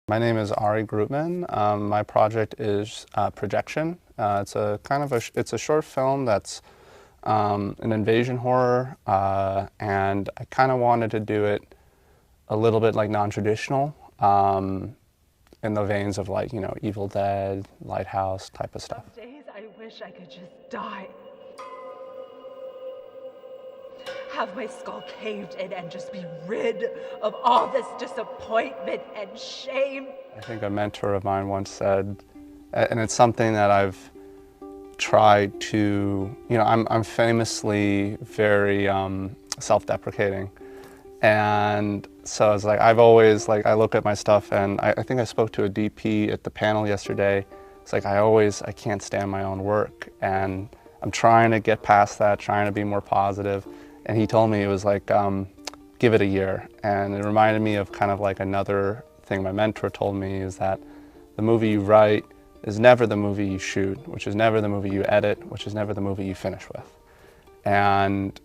My name is Ari Groobman. My project is Projection. It's a it's a short film that's an invasion horror, and I kind of wanted to do it a little bit like non-traditional, in the veins of like, you know, Evil Dead, Lighthouse type of stuff. Some days I wish I could just die. Have my skull caved in and just be rid of all this disappointment and shame. I think a mentor of mine once said, and it's something that I've tried to, you know, I'm famously very self-deprecating. And so it's like, I've always, like, I look at my stuff, and I think I spoke to a DP at the panel yesterday. It's like, I can't stand my own work. And I'm trying to get past that, trying to be more positive. And he told me, it was like, give it a year. And it reminded me of kind of like another thing my mentor told me, is that the movie you write is never the movie you shoot, which is never the movie you edit, which is never the movie you finish with. And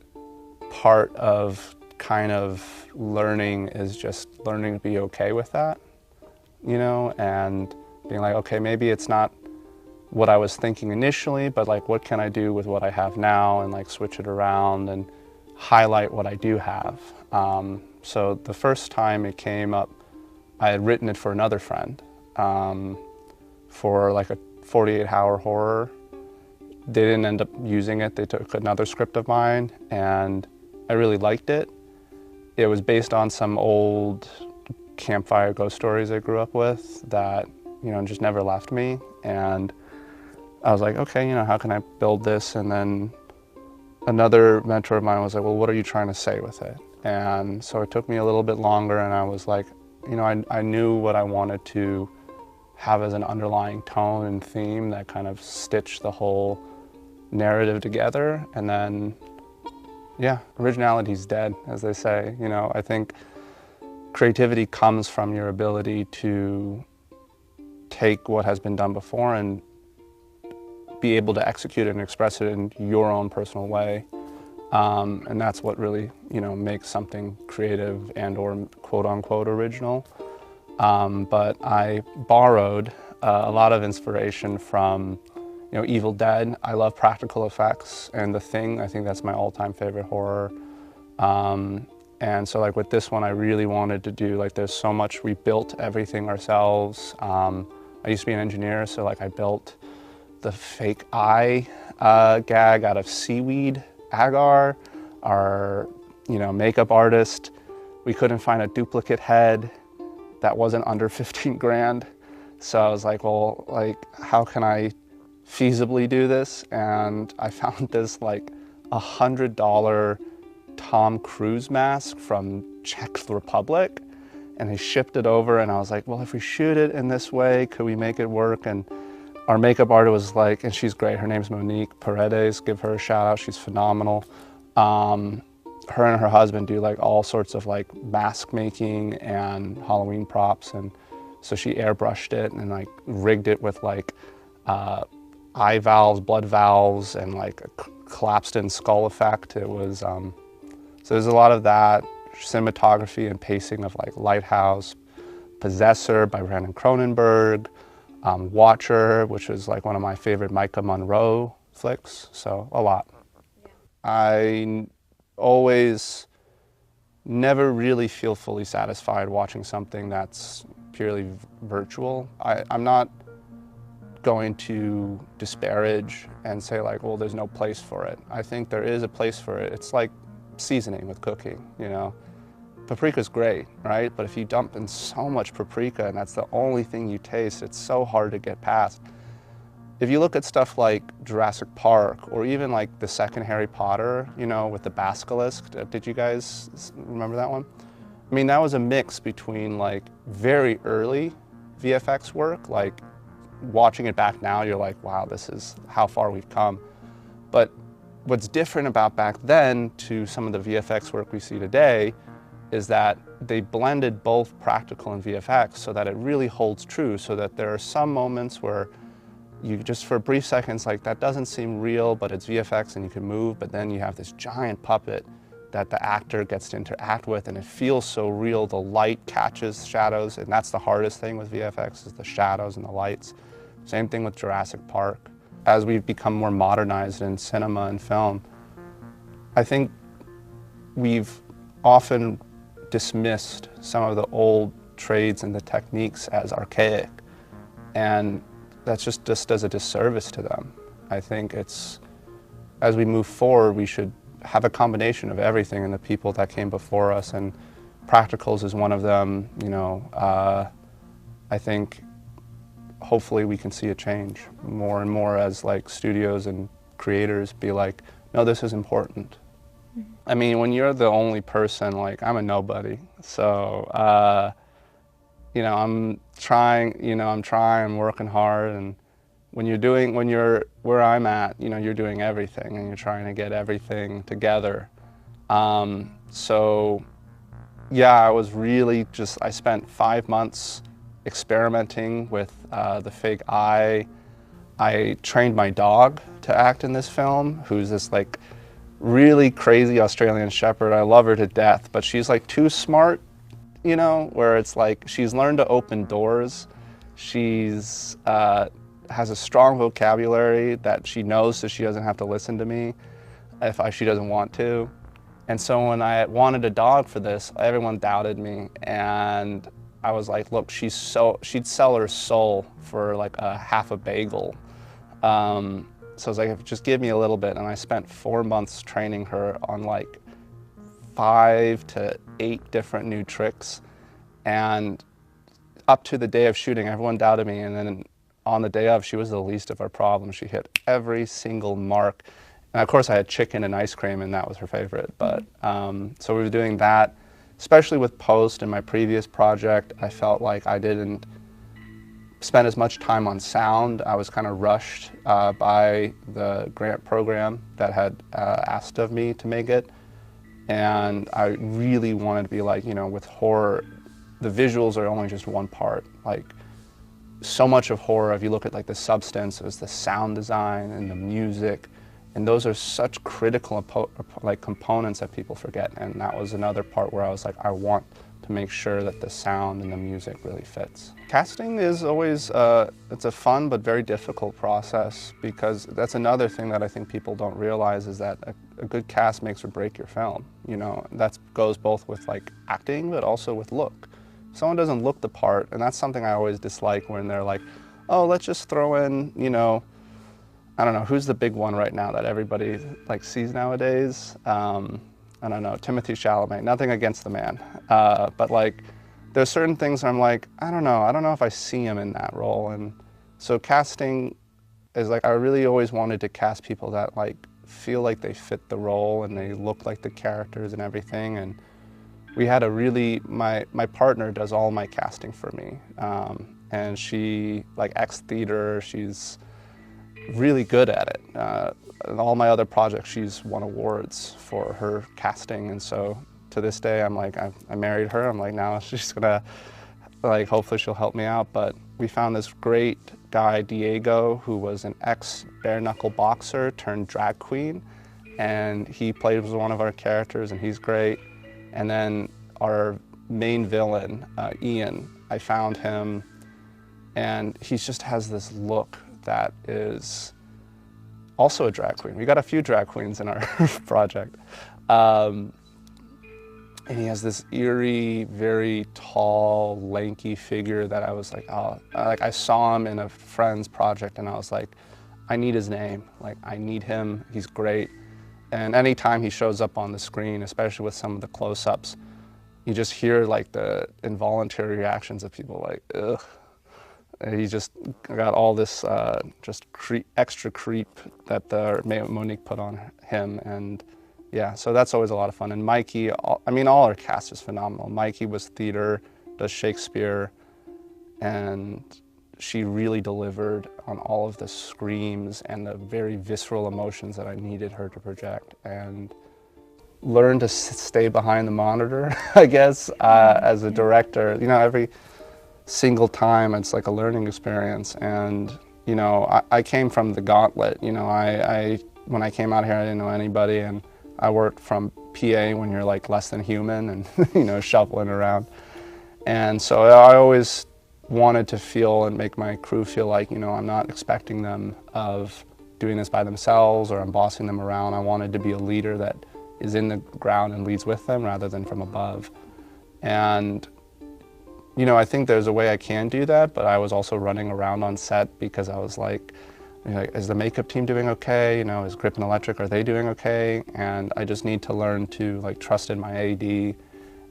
part of kind of learning is just learning to be okay with that, you know, and being like, okay, maybe it's not what I was thinking initially, but like, what can I do with what I have now, and like switch it around and highlight what I do have. So the first time it came up, I had written it for another friend, for like a 48-hour horror. They didn't end up using it. They took another script of mine, and I really liked it. It was based on some old campfire ghost stories I grew up with that, you know, just never left me. And I was like, okay, you know, how can I build this? And then another mentor of mine was like, well, what are you trying to say with it? And so it took me a little bit longer, and I was like, you know, I knew what I wanted to have as an underlying tone and theme that kind of stitched the whole narrative together. And then, yeah, originality's dead, as they say. You know, I think creativity comes from your ability to take what has been done before and be able to execute it and express it in your own personal way. And that's what really, you know, makes something creative and or quote unquote original. But I borrowed a lot of inspiration from, you know, Evil Dead. I love practical effects, and The Thing, I think that's my all-time favorite horror. And so like with this one, I really wanted to do, like, there's so much, we built everything ourselves. I used to be an engineer, so like I built the fake eye gag out of seaweed agar. Our, you know, makeup artist, we couldn't find a duplicate head that wasn't under 15 grand. So I was like, well, like, how can I feasibly do this? And I found this like $100 Tom Cruise mask from Czech Republic, and they shipped it over, and I was like, well, if we shoot it in this way, could we make it work? And our makeup artist was like, and she's great, her name's Monique Paredes, give her a shout out, she's phenomenal. Her and her husband do like all sorts of like mask making and Halloween props, and so she airbrushed it and like rigged it with like eye valves, blood valves, and like a collapsed in skull effect. It was, so there's a lot of that, cinematography and pacing of like Lighthouse, Possessor by Brandon Cronenberg, Watcher, which is like one of my favorite Micah Monroe flicks, so a lot. Yeah. I always never really feel fully satisfied watching something that's purely virtual. I'm not going to disparage and say like, well, there's no place for it. I think there is a place for it. It's like seasoning with cooking, you know. Paprika's great, right? But if you dump in so much paprika and that's the only thing you taste, it's so hard to get past. If you look at stuff like Jurassic Park, or even like the second Harry Potter, you know, with the basilisk, did you guys remember that one? I mean, that was a mix between like very early VFX work, like watching it back now, you're like, wow, this is how far we've come. But what's different about back then to some of the VFX work we see today is that they blended both practical and VFX so that it really holds true, so that there are some moments where you just for brief seconds, like, that doesn't seem real, but it's VFX and you can move, but then you have this giant puppet that the actor gets to interact with, and it feels so real. The light catches shadows, and that's the hardest thing with VFX, is the shadows and the lights. Same thing with Jurassic Park. As we've become more modernized in cinema and film, I think we've often dismissed some of the old trades and the techniques as archaic, and that just does a disservice to them. I think it's, as we move forward, we should have a combination of everything and the people that came before us, and practicals is one of them. You know, I think hopefully we can see a change more and more as like studios and creators be like, no, this is important. I mean, when you're the only person, like, I'm a nobody, so, you know, I'm working hard, and when you're where I'm at, you know, you're doing everything, and you're trying to get everything together. So, yeah, I spent 5 months experimenting with the fake eye. I trained my dog to act in this film, who's this, like, really crazy Australian Shepherd. I love her to death, but she's like too smart, you know, where it's like she's learned to open doors. She's has a strong vocabulary that she knows, so she doesn't have to listen to me if she doesn't want to. And so when I wanted a dog for this, everyone doubted me, and I was like, look, she'd sell her soul for like a half a bagel. So I was like, just give me a little bit, and I spent 4 months training her on like 5 to 8 different new tricks, and up to the day of shooting, everyone doubted me, and then on the day of, she was the least of our problems. She hit every single mark, and of course I had chicken and ice cream, and that was her favorite. But so we were doing that, especially with post. In my previous project, I felt like I didn't spend as much time on sound. I was kind of rushed by the grant program that had asked of me to make it. And I really wanted to be like, you know, with horror, the visuals are only just one part. Like, so much of horror, if you look at like the substance, is the sound design and the music. And those are such critical components that people forget. And that was another part where I was like, I want to make sure that the sound and the music really fits. Casting is always, it's a fun but very difficult process, because that's another thing that I think people don't realize, is that a good cast makes or break your film. You know, that goes both with like acting, but also with look. If someone doesn't look the part, and that's something I always dislike, when they're like, oh, let's just throw in, you know, I don't know, who's the big one right now that everybody like sees nowadays? I don't know, Timothy Chalamet, nothing against the man. But like, there's certain things I'm like, I don't know if I see him in that role. And so casting is like, I really always wanted to cast people that like feel like they fit the role and they look like the characters and everything. And we had my partner does all my casting for me. And she, like ex-theater, she's really good at it. In all my other projects, she's won awards for her casting, and so to this day, I'm like, I married her. I'm like, now she's gonna, like, hopefully she'll help me out. But we found this great guy, Diego, who was an ex-bare knuckle boxer turned drag queen, and he played as one of our characters, and he's great. And then our main villain, Ian, I found him, and he just has this look that is also a drag queen. We got a few drag queens in our project. And he has this eerie, very tall, lanky figure that I was like, oh, like I saw him in a friend's project, and I was like, I need his name. Like, I need him, he's great. And anytime he shows up on the screen, especially with some of the close-ups, you just hear like the involuntary reactions of people like, ugh. He just got all this extra creep that Monique put on him, and yeah, so that's always a lot of fun. And Mikey, all our cast is phenomenal. Mikey was theater, does Shakespeare, and she really delivered on all of the screams and the very visceral emotions that I needed her to project, and learned to stay behind the monitor, I guess, as a director. You know, every single time it's like a learning experience. And I came from the gauntlet. When I came out here, I didn't know anybody, and I worked from PA when you're like less than human and, you know, shuffling around. And so I always wanted to feel and make my crew feel like, you know, I'm not expecting them of doing this by themselves or I'm bossing them around. I wanted to be a leader that is in the ground and leads with them rather than from above. And, you know, I think there's a way I can do that, but I was also running around on set because I was like, you know, is the makeup team doing okay? You know, is Grip and Electric, are they doing okay? And I just need to learn to like trust in my AD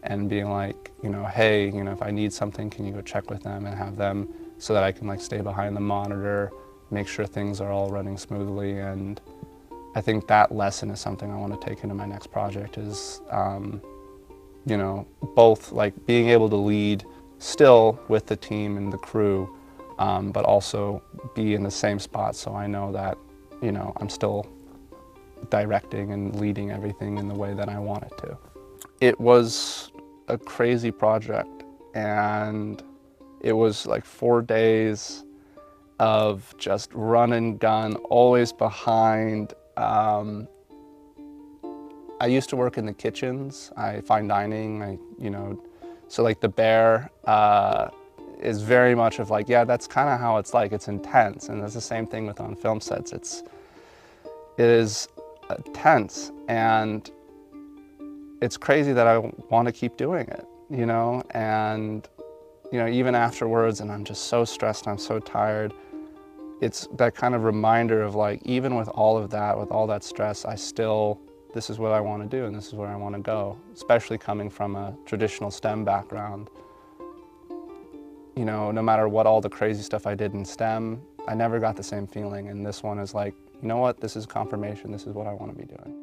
and being like, you know, hey, you know, if I need something, can you go check with them and have them so that I can like stay behind the monitor, make sure things are all running smoothly. And I think that lesson is something I want to take into my next project is, you know, both like being able to lead still with the team and the crew, but also be in the same spot so I know that, you know, I'm still directing and leading everything in the way that I want it to. It was a crazy project, and it was like 4 days of just run and gun, always behind. I used to work in the kitchens, fine dining, you know, so like the bear is very much of like, yeah, that's kind of how it's like. It's intense, and that's the same thing with on film sets. It is tense, and it's crazy that I want to keep doing it, you know, and, you know, even afterwards, and I'm just so stressed, I'm so tired, it's that kind of reminder of like, even with all of that, with all that stress, this is what I want to do and this is where I want to go, especially coming from a traditional STEM background. You know, no matter what all the crazy stuff I did in STEM, I never got the same feeling, and this one is like, you know what, this is confirmation, this is what I want to be doing.